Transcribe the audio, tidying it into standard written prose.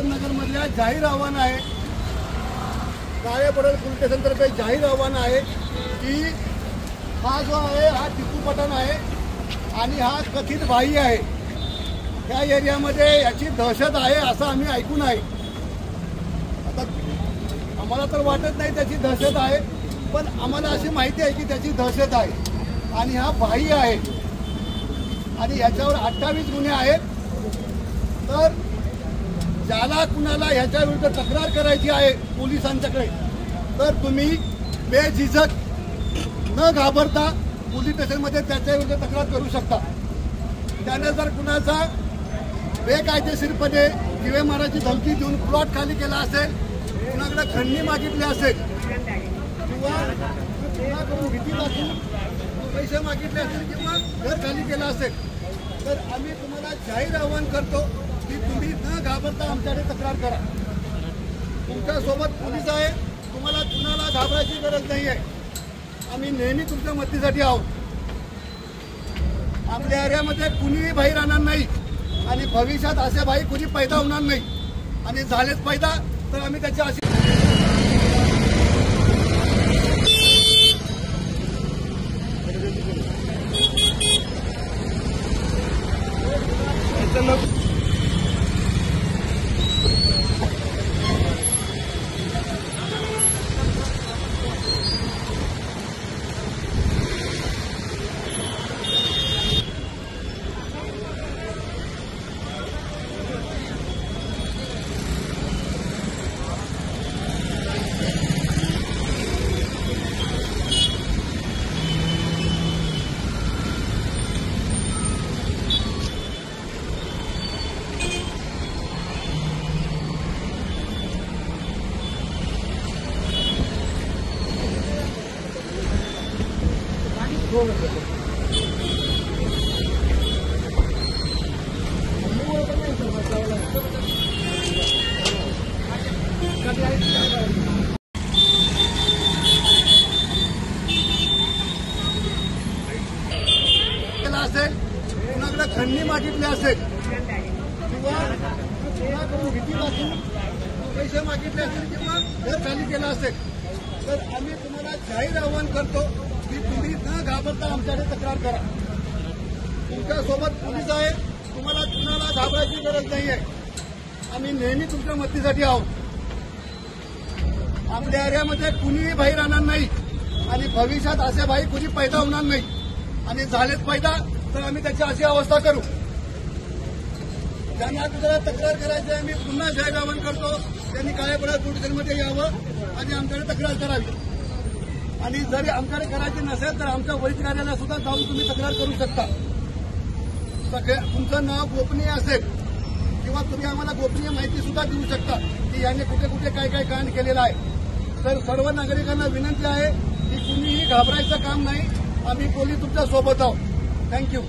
नगरमधल्या जाहीर आव्हान आहे, काळेपडळ पोलीस स्टेशनतर्फे जाहीर आव्हान आहे की हा जो आहे हा टिपू पठाण आहे आणि हा कथित भाई आहे। त्या एरियामध्ये याची दहशत आहे असं आम्ही ऐकून आहे। आता आम्हाला तर वाटत नाही त्याची दहशत आहे, पण आम्हाला अशी माहिती आहे की त्याची दहशत आहे आणि हा भाई आहे आणि याच्यावर 28 गुन्हे आहेत। तर ज्याला कुणाला ह्याच्या विरुद्ध तक्रार करायची आहे पोलिसांच्याकडे तर तुम्ही बेझिझक न घाबरता पोलीस स्टेशनमध्ये त्याच्या विरुद्ध तक्रार करू शकता। त्याने जर कुणाचा बेकायदेशीरपणे जीवे मारायची धमकी देऊन प्लॉट खाली केला असेल, कुणाकडे खंडणी मागितली असेल किंवा कुणाकडून भीती दाखवून पैसे मागितले असेल किंवा घर खाली केलं असेल तर आम्ही तुम्हाला जाहीर आवाहन करतो की तुम्ही न घाबरता आमच्याकडे तक्रार करा। तुमच्यासोबत पोलीस आहे, तुम्हाला कुणाला घाबरायची गरज नाही आहे। आम्ही नेहमी तुमच्या मदतीसाठी आहोत। आपल्या एरियामध्ये कुणीही भाई राहणार नाही आणि भविष्यात असे भाई कुणी पैदा होणार नाही आणि झालेच पैदा तर आम्ही त्याची अशी असेल, कुणाकडे खंडणी मागितली असेल किंवा कुणाकडून भीती दाखवून पैसे मागितले असेल किंवा घर खाली केलं असेल तर आम्ही तुम्हाला जाहीर आवाहन करतो की तुम्ही न घाबरता आमच्याकडे तक्रार करा। तुमच्यासोबत पोलीस आहे, तुम्हाला कुणाला घाबरायची गरज नाही आहे। आम्ही नेहमी तुमच्या मदतीसाठी आहोत। आपल्या एरियामध्ये कुणीही भाई राहणार नाही आणि भविष्यात असे भाई कुणी पैदा होणार नाही आणि झालेच पैदा तर आम्ही त्याची अशी अवस्था करू। ज्यांना दुसऱ्या तक्रार करायची आहे, मी पुन्हा जाहीर आवाहन करतो त्यांनी काळेपडळ पोलीस स्टेशनमध्ये यावं आणि आमच्याकडे तक्रार करावी। आणि जरी आमच्याकडे करायची नसेल तर आमच्या वरिष्ठ कार्यालयात सुद्धा जाऊन तुम्ही तक्रार करू शकता। तुमचं नाव गोपनीय असेल किंवा तुम्ही आम्हाला गोपनीय माहिती सुद्धा देऊ शकता की याने कुठे कुठे काय काय कांड केलेलं आहे। तर सर्व नागरिकांना विनंती आहे की कुणीही घाबरायचं काम नाही, आम्ही पोलीस तुमच्या सोबत आहोत। थँक्यू।